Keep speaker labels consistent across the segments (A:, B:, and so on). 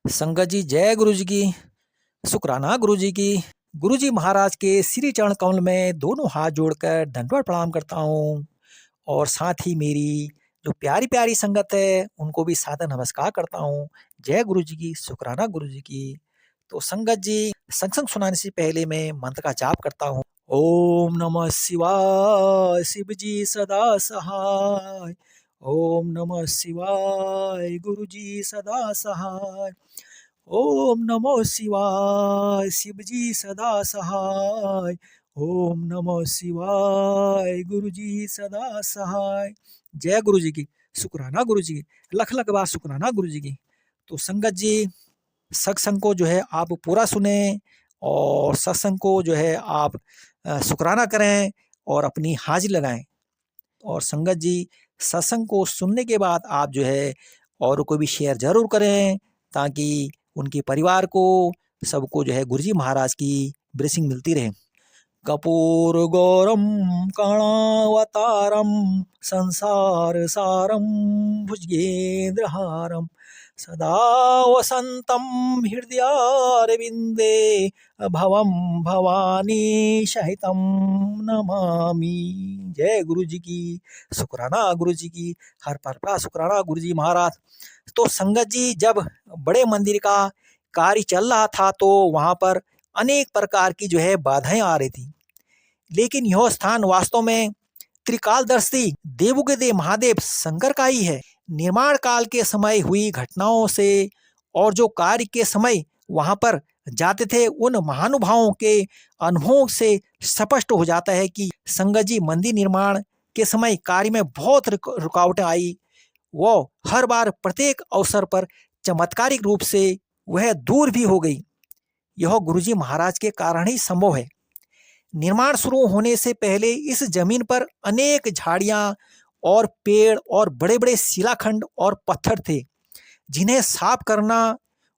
A: संगत जी जय गुरु जी की। शुक्राना गुरु जी की। गुरु जी महाराज के श्री चरण कमल में दोनों हाथ जोड़कर दंडवत प्रणाम करता हूँ और साथ ही मेरी जो प्यारी प्यारी संगत है उनको भी सादर नमस्कार करता हूँ। जय गुरु जी की, शुक्राना गुरु जी की। तो संगत जी, सत्संग सुनाने से पहले मैं मंत्र का जाप करता हूँ। ओम नमः शिवाय, शिव जी सदा सहाय। ओम नमः शिवाय, गुरु जी सदा सहाय। ओम नमो शिवाय, शिव जी सदा सहाय। ओम नमो शिवाय, गुरु जी सदा सहाय। जय गुरु जी की, शुक्राना गुरु जी की, लख लख बार शुक्राना गुरु जी की। तो संगत जी, सत्संग को जो है आप पूरा सुने और सत्संग को जो है आप शुक्राना करें और अपनी हाजिरी लगाएं। और संगत जी, सत्संग को सुनने के बाद आप जो है और को भी शेयर जरूर करें ताकि उनके परिवार को, सबको जो है गुरुजी महाराज की ब्लेसिंग मिलती रहे। कपूर गौरम कर्णावतारम संसार सारम भुजगेंद्रहारम सदा वसंतम हृदयारविंदे भवम भवानी सहितम नमामि। जय गुरु जी की, शुक्राना गुरु जी की, हर पर शुक्राना गुरु जी महाराज। तो संगत जी, जब बड़े मंदिर का कार्य चल रहा था तो वहां पर अनेक प्रकार की जो है बाधाएं आ रही थी, लेकिन यह स्थान वास्तव में त्रिकालदर्शी देवों महादेव शंकर का ही है। निर्माण काल के समय हुई घटनाओं से और जो कार्य के समय वहां पर जाते थे उन महानुभावों के अनुभवों से स्पष्ट हो जाता है कि संगत जी, मंदिर निर्माण के समय कार्य में बहुत रुकावटें आई। वो हर बार प्रत्येक अवसर पर चमत्कारिक रूप से वह दूर भी हो गई। यह गुरुजी महाराज के कारण ही संभव है। निर्माण शुरू होने से पहले इस जमीन पर अनेक झाड़ियां और पेड़ और बड़े बड़े शिलाखंड और पत्थर थे जिन्हें साफ करना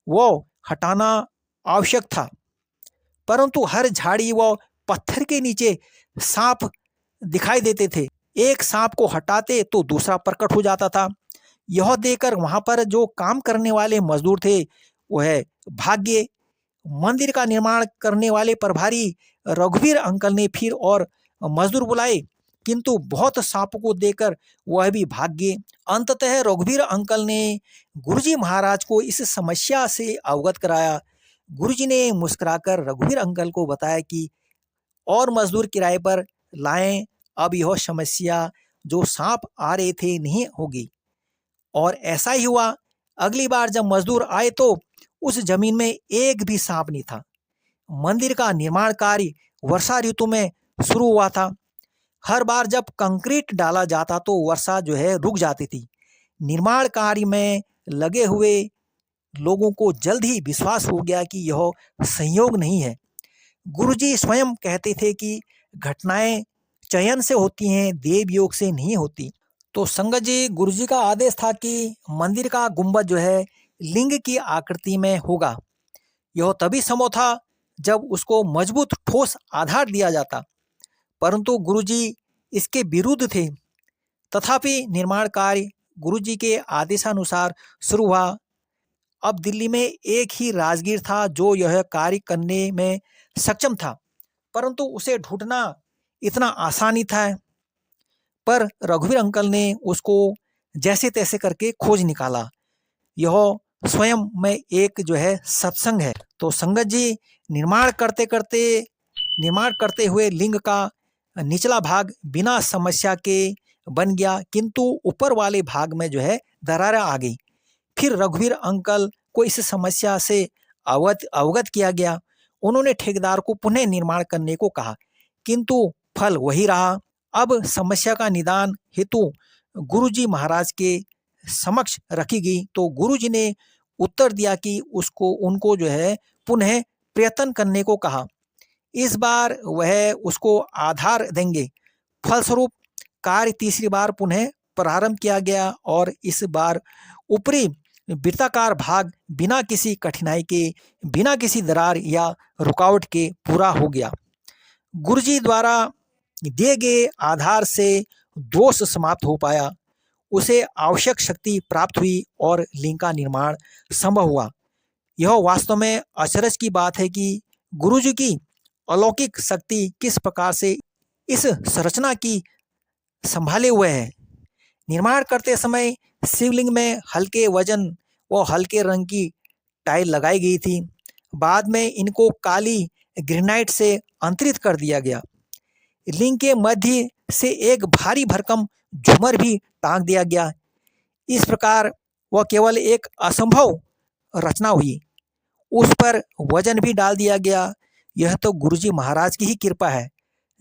A: व हटाना आवश्यक था, परंतु हर झाड़ी व पत्थर के नीचे सांप दिखाई देते थे। एक सांप को हटाते तो दूसरा प्रकट हो जाता था। यह देखकर वहां पर जो काम करने वाले मजदूर थे वह भाग गए। मंदिर का निर्माण करने वाले प्रभारी रघुवीर अंकल ने फिर और मजदूर बुलाए, किंतु बहुत सांपों को देखकर वह भी भाग गए। अंततः रघुवीर अंकल ने गुरुजी महाराज को इस समस्या से अवगत कराया। गुरुजी ने मुस्कुराकर रघुवीर अंकल को बताया कि और मजदूर किराए पर लाएं, अब यह समस्या जो सांप आ रहे थे नहीं होगी। और ऐसा ही हुआ। अगली बार जब मजदूर आए तो उस जमीन में एक भी सांप नहीं था। मंदिर का निर्माण कार्य वर्षा ऋतु में शुरू हुआ था। हर बार जब कंक्रीट डाला जाता तो वर्षा जो है रुक जाती थी। निर्माण कार्य में लगे हुए लोगों को जल्द ही विश्वास हो गया कि यह संयोग नहीं है। गुरुजी स्वयं कहते थे कि घटनाएं चयन से होती हैं, देव योग से नहीं होती। तो संगत जी, गुरुजी का आदेश था कि मंदिर का गुंबद जो है लिंग की आकृति में होगा। यह तभी संभव था जब उसको मजबूत ठोस आधार दिया जाता, परंतु गुरुजी इसके विरुद्ध थे। तथापि निर्माण कार्य गुरुजी के आदेशानुसार शुरू हुआ। अब दिल्ली में एक ही राजगीर था जो यह कार्य करने में सक्षम था, परंतु उसे ढूंढना इतना आसान नहीं था। पर रघुवीर अंकल ने उसको जैसे तैसे करके खोज निकाला। यह स्वयं में एक जो है सत्संग है। तो संगत जी, निर्माण करते हुए लिंग का निचला भाग बिना समस्या के बन गया, किंतु ऊपर वाले भाग में जो है दरारें आ गई। फिर रघुवीर अंकल को इस समस्या से अवगत किया गया। उन्होंने ठेकेदार को पुनः निर्माण करने को कहा, किंतु फल वही रहा। अब समस्या का निदान हेतु गुरुजी महाराज के समक्ष रखी गई तो गुरुजी ने उत्तर दिया कि उनको जो है पुनः प्रयत्न करने को कहा। इस बार वह उसको आधार देंगे। फलस्वरूप कार्य तीसरी बार पुनः प्रारंभ किया गया और इस बार ऊपरी वृत्ताकार भाग बिना किसी कठिनाई के, बिना किसी दरार या रुकावट के पूरा हो गया। गुरुजी द्वारा दिए गए आधार से दोष समाप्त हो पाया, उसे आवश्यक शक्ति प्राप्त हुई और लिंग का निर्माण संभव हुआ। यह वास्तव में अचरज की बात है कि गुरु जी की अलौकिक शक्ति किस प्रकार से इस संरचना की संभाले हुए है। निर्माण करते समय शिवलिंग में हल्के वजन व हल्के रंग की टाइल लगाई गई थी। बाद में इनको काली ग्रेनाइट से अंतरित कर दिया गया। लिंग के मध्य से एक भारी भरकम झूमर भी टांग दिया गया। इस प्रकार वह केवल एक असंभव रचना हुई। उस पर वजन भी डाल दिया गया। यह तो गुरुजी महाराज की ही कृपा है,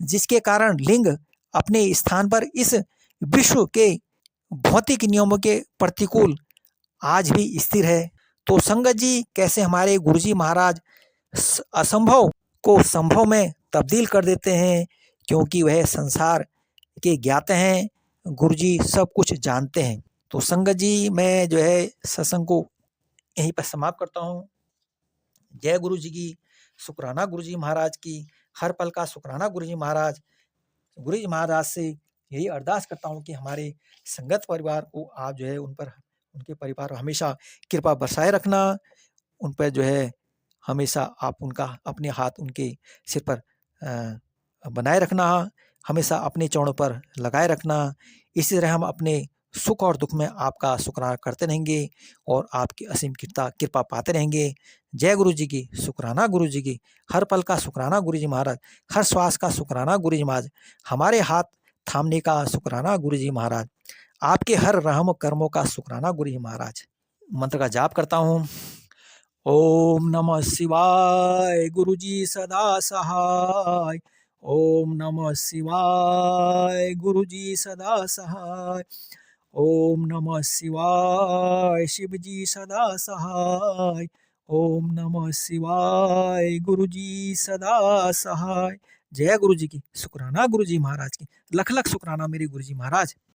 A: जिसके कारण लिंग अपने स्थान पर इस विश्व के भौतिक नियमों के प्रतिकूल आज भी स्थिर है। तो संगत जी, कैसे हमारे गुरुजी महाराज असंभव को संभव में तब्दील कर देते हैं, क्योंकि वह संसार के ज्ञाता हैं। गुरुजी सब कुछ जानते हैं। तो संगत जी, मैं जो है सत्संग को यहीं पर समाप्त करता हूँ। जय गुरु जी की, शुक्राना गुरु जी महाराज की, हर पल का शुक्राना गुरु जी महाराज। गुरु जी महाराज से यही अरदास करता हूँ कि हमारे संगत परिवार को आप जो है उनके परिवार पर हमेशा कृपा बरसाए रखना। उन पर जो है हमेशा आप उनका अपने हाथ उनके सिर पर बनाए रखना, हमेशा अपने चरणों पर लगाए रखना। इसी तरह हम अपने सुख और दुख में आपका शुक्राना करते रहेंगे और आपकी असीम कृपा पाते रहेंगे। जय गुरु जी की, शुक्राना गुरु जी की, हर पल का शुक्राना गुरु जी महाराज, हर श्वास का शुक्राना गुरु जी महाराज, हमारे हाथ थामने का शुक्राना गुरु जी महाराज, आपके हर रहम कर्मों का शुक्राना गुरु जी महाराज। मंत्र का जाप करता हूँ। ओम नमः शिवाय, गुरु जी सदा सहाय। ओम नमः शिवाय, गुरु जी सदा सहाय। ओम नमः शिवाय, शिव जी सदा सहाय। ओम नमः शिवाय, गुरु जी सदा सहाय। जय गुरु जी की, शुक्राना गुरु जी महाराज की, लख लख शुक्राना मेरे गुरु जी महाराज।